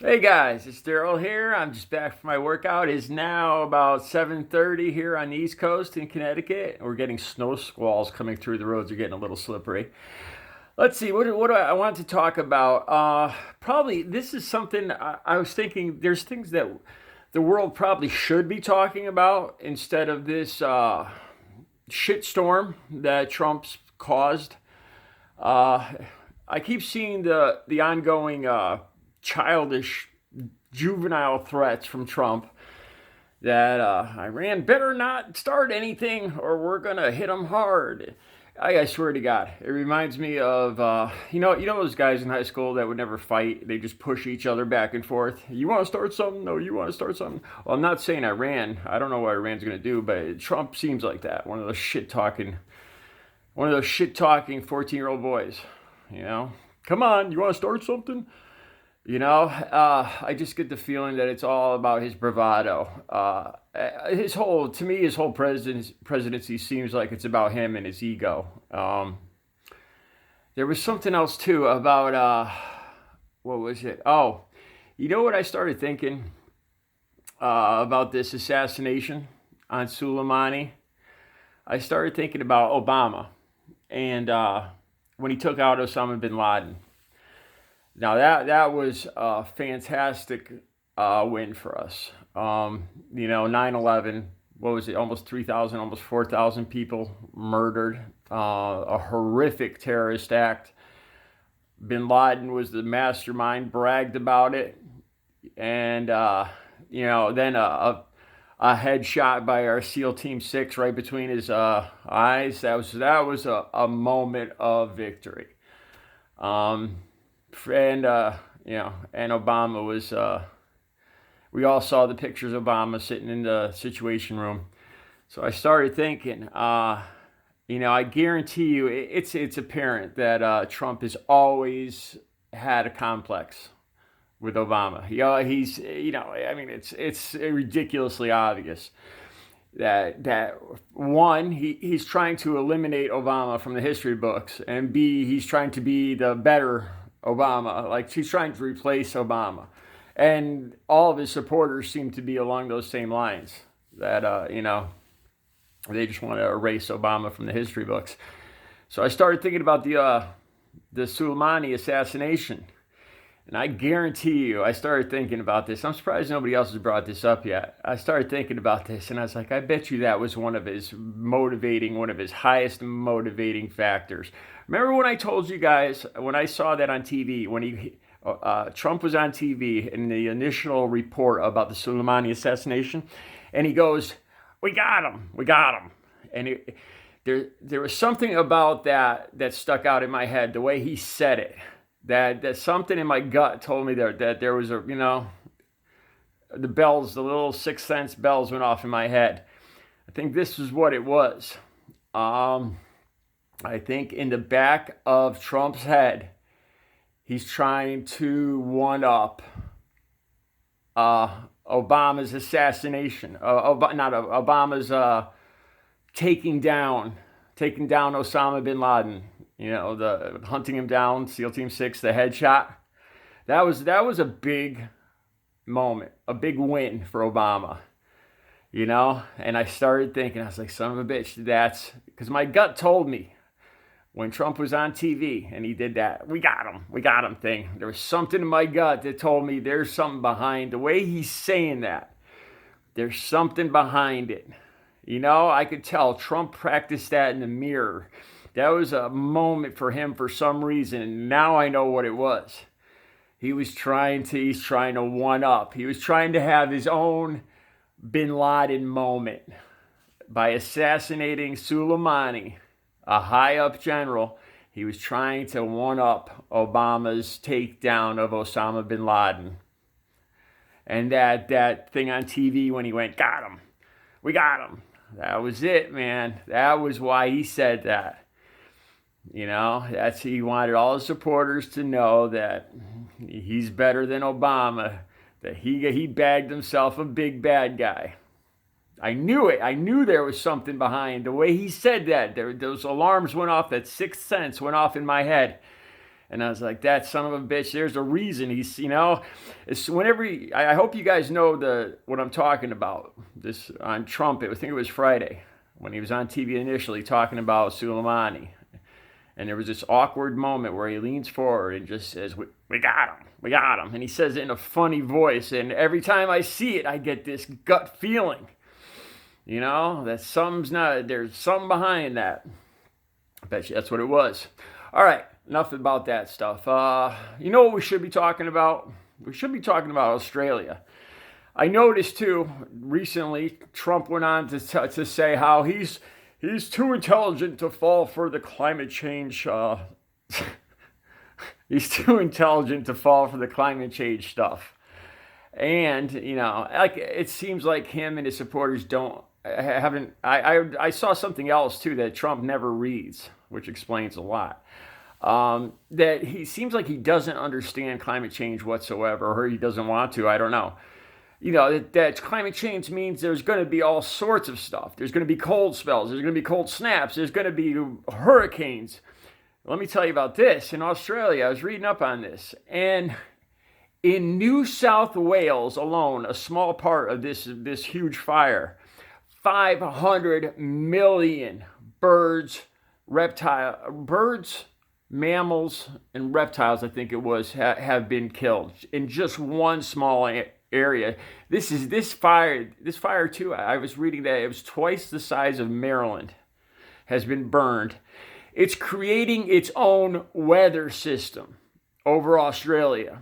Hey guys, it's Daryl here. I'm just back from my workout. It's now about 7:30 here on the East Coast in Connecticut. We're getting snow squalls coming through. The roads are getting a little slippery. Let's see, what do I want to talk about? Probably this is something I was thinking. There's things that the world probably should be talking about instead of this shitstorm that Trump's caused. Uh, I keep seeing the ongoing childish, juvenile threats from Trump that Iran better not start anything or we're gonna hit them hard. I swear to God, it reminds me of you know those guys in high school that would never fight. They just push each other back and forth. You want to start something? No, you want to start something? Well, I'm not saying Iran. I don't know what Iran's gonna do, but Trump seems like that. One of those shit talking 14-year-old boys. You know, come on, you want to start something? I just get the feeling that it's all about his bravado. His whole presidency seems like it's about him and his ego. There was something else too about what was it? Oh, you know what I started thinking about this assassination on Sulaimani? I started thinking about Obama and when he took out Osama bin Laden. Now that was a fantastic win for us. 9/11. What was it? Almost 3,000, almost 4,000 people murdered. A horrific terrorist act. Bin Laden was the mastermind. Bragged about it, and then a headshot by our SEAL Team 6 right between his eyes. That was a moment of victory. Um, and Obama was. We all saw the pictures of Obama sitting in the Situation Room. So I started thinking, I guarantee you, it's apparent that Trump has always had a complex with Obama. It's ridiculously obvious that one, he's trying to eliminate Obama from the history books, and B, he's trying to be the better Obama. Like he's trying to replace Obama, and all of his supporters seem to be along those same lines. That they just want to erase Obama from the history books. So I started thinking about the Soleimani assassination, and I guarantee you, I started thinking about this. I'm surprised nobody else has brought this up yet. I started thinking about this, and I was like, I bet you that was one of his highest motivating factors. Remember when I told you guys, when I saw that on TV, when Trump was on TV in the initial report about the Soleimani assassination, and he goes, we got him. And there was something about that stuck out in my head, the way he said it. That something in my gut told me that there was the little sixth sense bells went off in my head. I think this is what it was. I think in the back of Trump's head, he's trying to one up Obama's assassination. Obama's taking down Osama bin Laden. The hunting him down, SEAL Team 6, the headshot. That was a big moment, a big win for Obama. And I started thinking, I was like, son of a bitch, that's because my gut told me when Trump was on TV and he did that, we got him thing. There was something in my gut that told me there's something behind the way he's saying that. There's something behind it. I could tell Trump practiced that in the mirror. That was a moment for him for some reason. And now I know what it was. He's trying to one up. He was trying to have his own bin Laden moment by assassinating Soleimani, a high up general. He was trying to one up Obama's takedown of Osama bin Laden. And that thing on TV when he went, we got him. That was it, man. That was why he said that. He wanted all his supporters to know that he's better than Obama, that he bagged himself a big bad guy. I knew it. I knew there was something behind the way he said that. Those alarms went off, that sixth sense went off in my head. And I was like, that son of a bitch, there's a reason he's, it's whenever I hope you guys know what I'm talking about. This on Trump, I think it was Friday, when he was on TV initially talking about Sulaimani. And there was this awkward moment where he leans forward and just says, we got him, we got him. And he says it in a funny voice. And every time I see it, I get this gut feeling, that there's something behind that. I bet you that's what it was. All right, enough about that stuff. You know what we should be talking about? We should be talking about Australia. I noticed too, recently, Trump went on to say how he's too intelligent to fall for the climate change. He's too intelligent to fall for the climate change stuff. And, like it seems like him and his supporters haven't. I saw something else too that Trump never reads, which explains a lot. That he seems like he doesn't understand climate change whatsoever, or he doesn't want to. I don't know. That climate change means there's going to be all sorts of stuff. There's going to be cold spells. There's going to be cold snaps. There's going to be hurricanes. Let me tell you about this. In Australia, I was reading up on this. And in New South Wales alone, a small part of this huge fire, 500 million birds, mammals, and reptiles, I think it was, have been killed in just one small area. This fire too, I was reading that it was twice the size of Maryland, has been burned. It's creating its own weather system over Australia.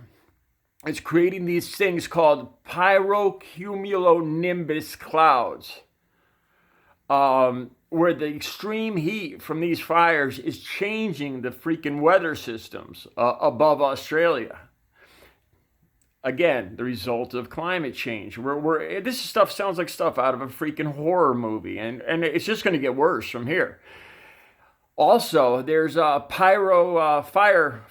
It's creating these things called pyrocumulonimbus clouds, where the extreme heat from these fires is changing the freaking weather systems above Australia. Again, the result of climate change. This stuff sounds like stuff out of a freaking horror movie, and it's just going to get worse from here. Also, there's fire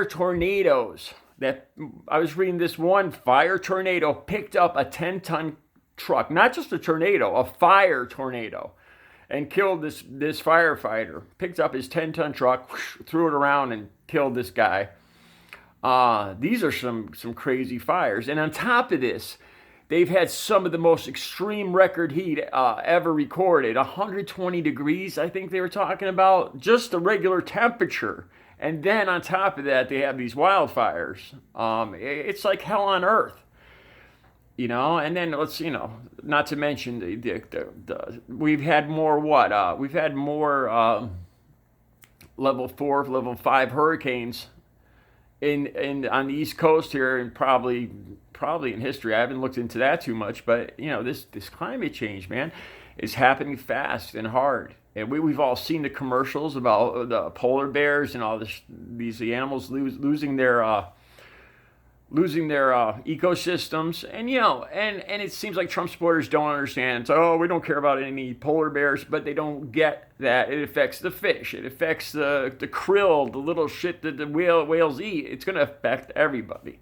tornadoes. That I was reading, this one fire tornado picked up a 10-ton truck, not just a tornado, a fire tornado, and killed this firefighter. Picked up his 10-ton truck, whoosh, threw it around, and killed this guy. These are some crazy fires. And on top of this, they've had some of the most extreme record heat ever recorded. 120 degrees, I think they were talking about, just the regular temperature. And then on top of that, they have these wildfires. It's like hell on earth. And then let's, not to mention we've had more we've had more level 4, level 5 hurricanes in on the East Coast here, and probably in history. I haven't looked into that too much, but this climate change, man, is happening fast and hard. And we've all seen the commercials about the polar bears and all these animals losing their ecosystems, and and it seems like Trump supporters don't understand. So, we don't care about any polar bears, but they don't get that it affects the fish, it affects the krill, the little shit that the whales eat. It's going to affect everybody,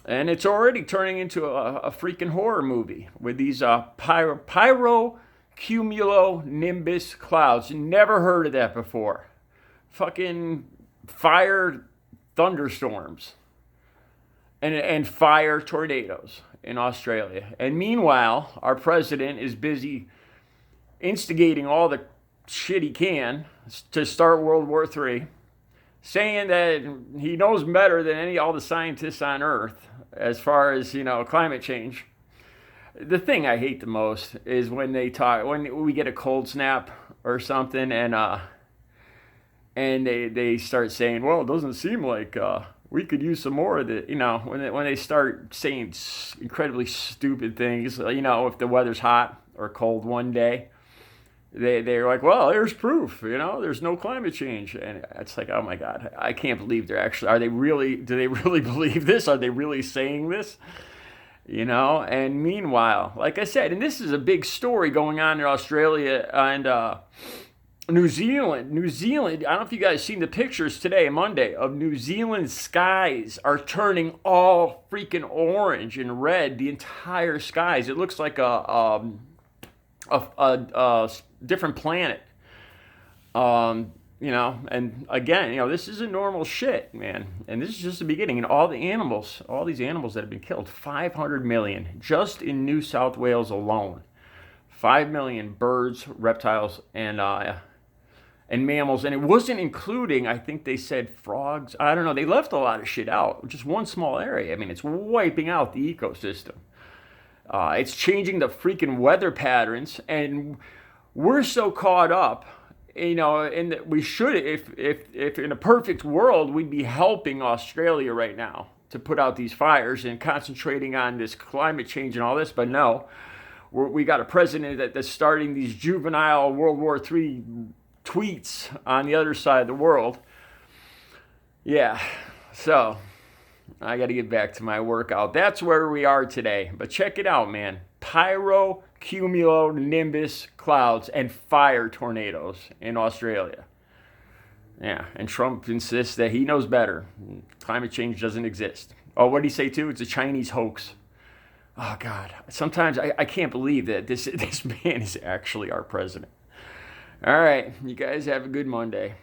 and it's already turning into a freaking horror movie with these pyrocumulonimbus clouds. Never heard of that before. Fucking fire thunderstorms. And fire tornadoes in Australia. And meanwhile, our president is busy instigating all the shit he can to start World War III, saying that he knows better than all the scientists on Earth as far as, climate change. The thing I hate the most is when we get a cold snap or something, and they start saying, well, it doesn't seem like we could use some more of it. When they start saying incredibly stupid things, if the weather's hot or cold one day, they're like, well, there's proof, there's no climate change. And it's like, oh my God, I can't believe do they really believe this? Are they really saying this? And meanwhile, like I said, and this is a big story going on in Australia and New Zealand, I don't know if you guys seen the pictures today, Monday, of New Zealand skies are turning all freaking orange and red. The entire skies. It looks like a different planet. And again, this isn't normal shit, man. And this is just the beginning. And all these animals that have been killed, 500 million just in New South Wales alone. 5 million birds, reptiles, and mammals. And it wasn't including, I think they said frogs. I don't know. They left a lot of shit out. Just one small area. I mean, it's wiping out the ecosystem. It's changing the freaking weather patterns. And we're so caught up, and that we should, if in a perfect world, we'd be helping Australia right now to put out these fires and concentrating on this climate change and all this. But no, we got a president that's starting these juvenile World War III tweets on the other side of the world. Yeah, so I got to get back to my workout. That's where we are today. But check it out, man. Cumulonimbus clouds and fire tornadoes in Australia. Yeah, and Trump insists that he knows better. Climate change doesn't exist. Oh, what did he say too? It's a Chinese hoax. Oh, God. Sometimes I can't believe that this man is actually our president. All right, you guys have a good Monday.